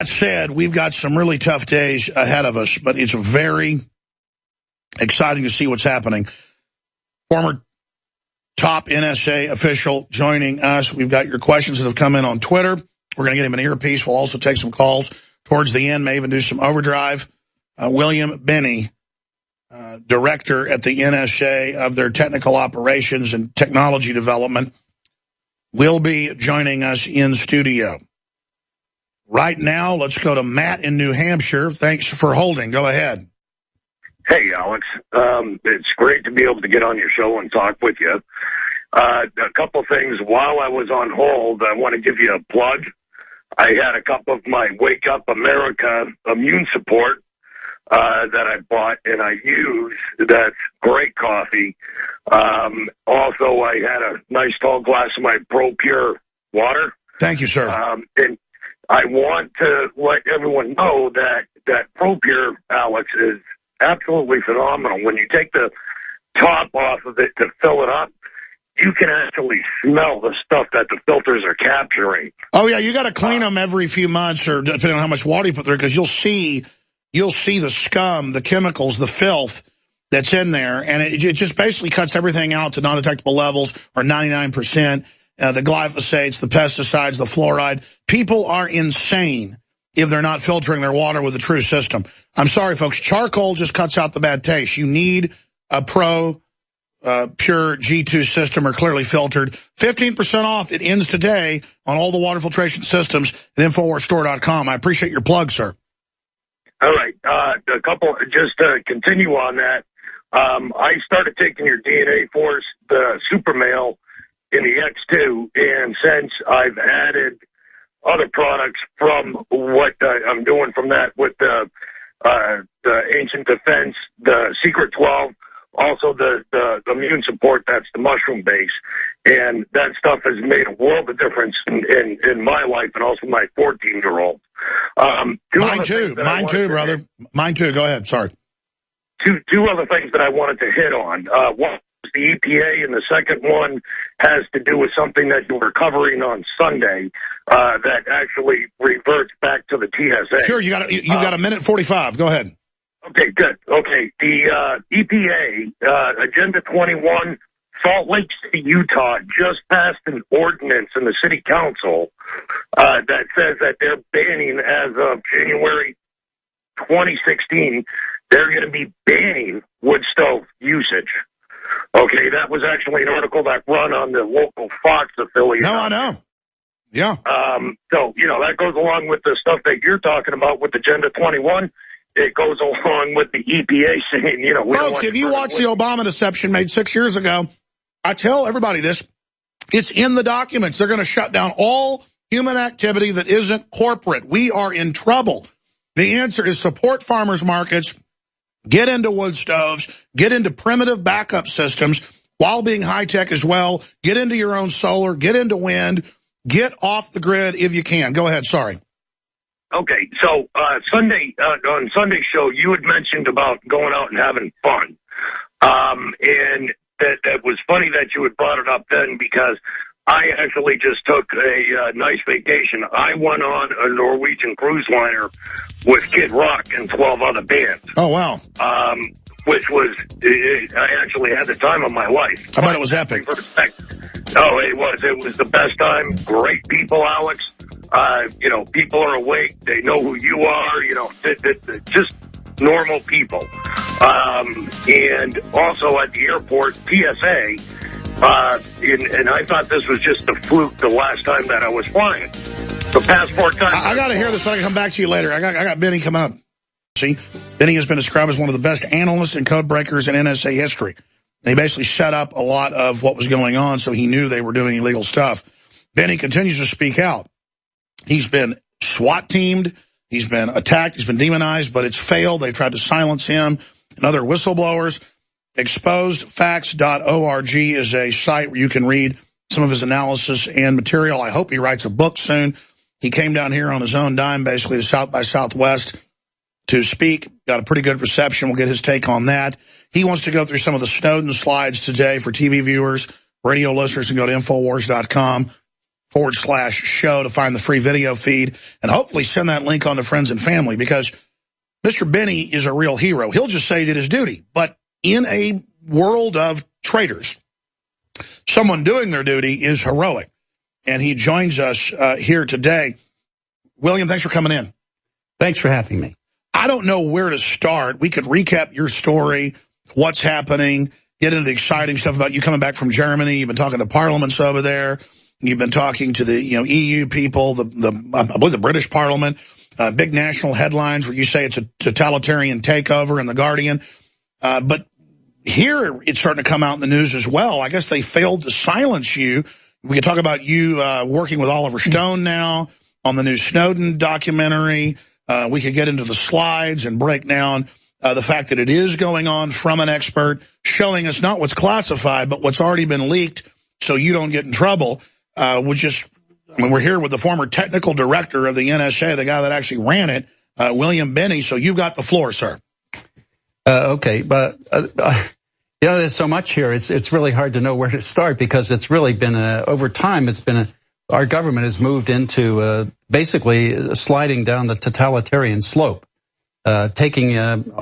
that said, we've got some really tough days ahead of us, but it's very exciting to see what's happening. Former top NSA official joining us. We've got your questions that have come in on Twitter. We're going to get him an earpiece. We'll also take some calls towards the end, may even do some overdrive. William Binney, director at the NSA of their technical operations and technology development, will be joining us in studio. Right now, let's go to Matt in New Hampshire. Thanks for holding. Go ahead. Hey, Alex. It's great to be able to get on your show and talk with you. A couple things. While I was on hold, I want to give you a plug. I had a cup of my Wake Up America immune support that I bought and I use. That's great coffee. Also, I had a nice tall glass of my Pro Pure water. Thank you, sir. And I want to let everyone know that Pro Pure, Alex, is absolutely phenomenal. When you take the top off of it to fill it up, you can actually smell the stuff that the filters are capturing. Oh, yeah, you got to clean them every few months, or depending on how much water you put through, because you'll see the scum, the chemicals, the filth that's in there, and it just basically cuts everything out to non-detectable levels, or 99%, the glyphosates, the pesticides, the fluoride. People are insane if they're not filtering their water with a true system. I'm sorry, folks. Charcoal just cuts out the bad taste. You need a Pro Pure G2 system or clearly filtered. 15% off. It ends today on all the water filtration systems at InfoWarsStore.com. I appreciate your plug, sir. All right. A couple, just to continue on that, I started taking your DNA Force, the Super Male, in the X2, and since I've added other products from what I'm doing from that with the Ancient Defense, the Secret 12, also the immune support, that's the mushroom base. And that stuff has made a world of difference in my life and also my 14-year-old. Mine too, brother. Mine too. Go ahead. Sorry. Two other things that I wanted to hit on. One is the EPA, and the second one has to do with something that you were covering on Sunday that actually reverts back to the TSA. Sure, you got a minute 45. Go ahead. Okay, good. Okay, the EPA, Agenda 21, Salt Lake City, Utah, just passed an ordinance in the city council that says that they're banning, as of January 2016, they're going to be banning wood stove usage. Okay, that was actually an article that run on the local Fox affiliate. No, I know. Yeah. So, that goes along with the stuff that you're talking about with Agenda 21. It goes along with the EPA saying, Folks, if you watch the Obama deception made 6 years ago, I tell everybody this, it's in the documents. They're going to shut down all human activity that isn't corporate. We are in trouble. The answer is support farmers markets, get into wood stoves, get into primitive backup systems while being high-tech as well, get into your own solar, get into wind, get off the grid if you can. Go ahead, sorry. Okay, so Sunday on Sunday's show, you had mentioned about going out and having fun, and that was funny that you had brought it up then, because I actually just took a nice vacation. I went on a Norwegian cruise liner with Kid Rock and 12 other bands. Oh, wow. Which was, I actually had the time of my life. I bet it was epic. Oh, it was. It was the best time. Great people, Alex. People are awake. They know who you are. Just normal people. And also at the airport, PSA. And I thought this was just a fluke the last time that I was flying. The passport time. I got to hear this, but I can come back to you later. I got Benny coming up. See, Benny has been described as one of the best analysts and code breakers in NSA history. They basically set up a lot of what was going on, so he knew they were doing illegal stuff. Benny continues to speak out. He's been SWAT teamed. He's been attacked. He's been demonized, but it's failed. They tried to silence him and other whistleblowers. Exposedfacts.org is a site where you can read some of his analysis and material. I hope he writes a book soon. He came down here on his own dime, basically to South by Southwest to speak. Got a pretty good reception. We'll get his take on that. He wants to go through some of the Snowden slides today for TV viewers, radio listeners, and go to Infowars.com YouTube.com/show to find the free video feed, and hopefully send that link on to friends and family, because Mr. Benny is a real hero. He'll just say he did his duty. But in a world of traitors, someone doing their duty is heroic. And he joins us here today. William, thanks for coming in. Thanks for having me. I don't know where to start. We could recap your story, what's happening, get into the exciting stuff about you coming back from Germany. You've been talking to parliaments over there. You've been talking to the EU people, I believe the British Parliament, big national headlines where you say it's a totalitarian takeover in The Guardian. But here it's starting to come out in the news as well. I guess they failed to silence you. We could talk about you working with Oliver Stone now on the new Snowden documentary. We could get into the slides and break down the fact that it is going on from an expert, showing us not what's classified, but what's already been leaked so you don't get in trouble. We're here with the former technical director of the NSA, the guy that actually ran it, William Benny. So you've got the floor, sir. Okay, but there's so much here. It's really hard to know where to start, because it's really been over time. Our government has moved into basically sliding down the totalitarian slope, taking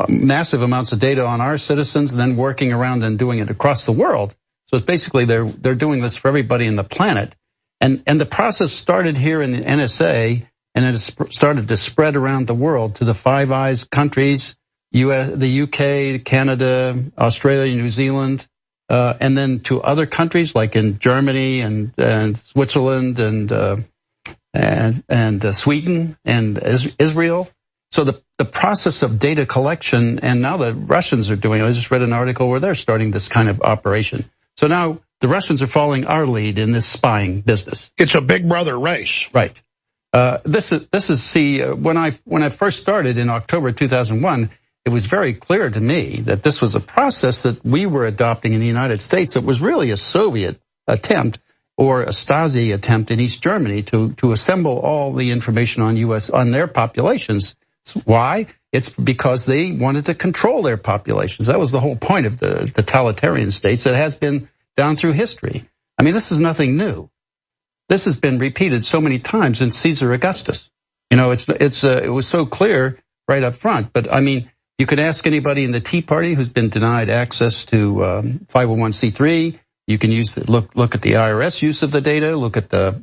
massive amounts of data on our citizens, and then working around and doing it across the world. So it's basically they're doing this for everybody in the planet, and the process started here in the NSA, and it has started to spread around the world to the Five Eyes countries. The UK, Canada, Australia, New Zealand, and then to other countries like in Germany and Switzerland and Sweden and Israel. So the process of data collection, and now the Russians are doing it. I just read an article where they're starting this kind of operation. So now the Russians are following our lead in this spying business. It's a big brother race. Right. When I first started in October 2001, it was very clear to me that this was a process that we were adopting in the United States. It was really a Soviet attempt or a Stasi attempt in East Germany to assemble all the information on their populations. Why? It's because they wanted to control their populations. That was the whole point of the totalitarian states. It has been down through history. I mean, this is nothing new. This has been repeated so many times in Caesar Augustus. It was so clear right up front. But I mean, you can ask anybody in the Tea Party who's been denied access to 501c3. You can look at the IRS use of the data. Look at the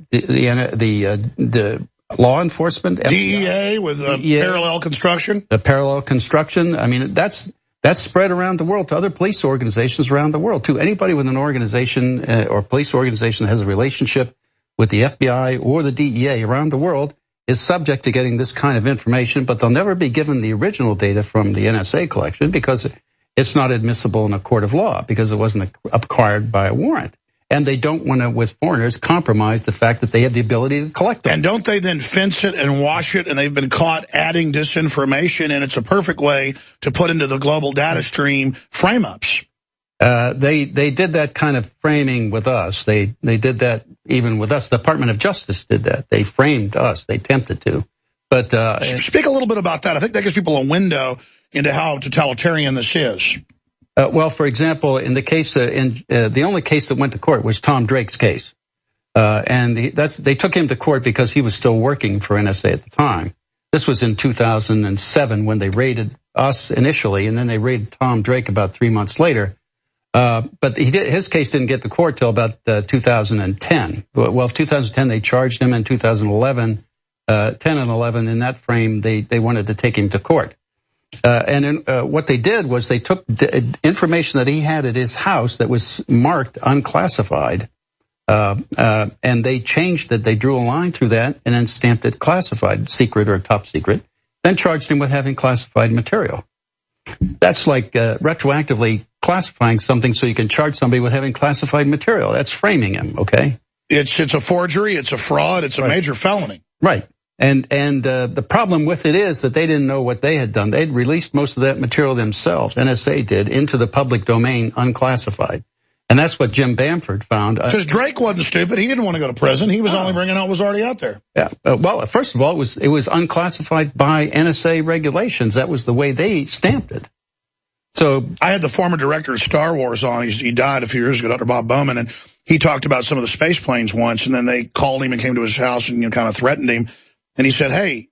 law enforcement, DEA with parallel construction. The parallel construction. I mean, that's spread around the world to other police organizations around the world too. Anybody with an organization or police organization that has a relationship with the FBI or the DEA around the world is subject to getting this kind of information, but they'll never be given the original data from the NSA collection because it's not admissible in a court of law, because it wasn't acquired by a warrant. And they don't want to, with foreigners, compromise the fact that they have the ability to collect them. And don't they then fence it and wash it, and they've been caught adding disinformation, and it's a perfect way to put into the global data stream frame-ups. They did that kind of framing with us. They did that even with us. The Department of Justice did that. They framed us. They attempted to. But speak a little bit about that. I think that gives people a window into how totalitarian this is. Well, for example, in the case, the only case that went to court was Tom Drake's case, and they took him to court because he was still working for NSA at the time. This was in 2007 when they raided us initially, and then they raided Tom Drake about 3 months later. But his case didn't get to court till about 2010. Well, 2010 they charged him. In 2011, 10 and 11, in that frame, they wanted to take him to court. What they did was they took information that he had at his house that was marked unclassified, and they changed it. They drew a line through that and then stamped it classified, secret or top secret, then charged him with having classified material. That's like retroactively classifying something so you can charge somebody with having classified material. That's framing him, okay? It's a forgery, it's a fraud, it's a major felony. Right. And the problem with it is that they didn't know what they had done. They'd released most of that material themselves, NSA did, into the public domain unclassified. And that's what Jim Bamford found. Because Drake wasn't stupid. He didn't want to go to prison. He was only bringing out what was already out there. Yeah. Well, first of all, it was unclassified by NSA regulations. That was the way they stamped it. So I had the former director of Star Wars on. He died a few years ago, Dr. Bob Bowman, and he talked about some of the space planes once, and then they called him and came to his house and kind of threatened him. And he said, hey,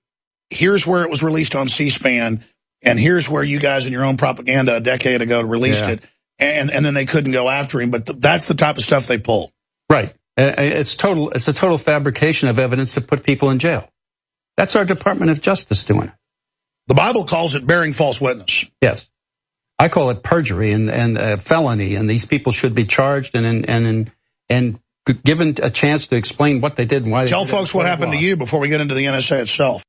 here's where it was released on C-SPAN, and here's where you guys in your own propaganda a decade ago released it. And then they couldn't go after him. But that's the type of stuff they pull. Right. It's a total fabrication of evidence to put people in jail. That's our Department of Justice doing it. The Bible calls it bearing false witness. Yes. I call it perjury and felony, and these people should be charged and given a chance to explain what they did and why they did it. Tell folks what happened to you before we get into the NSA itself.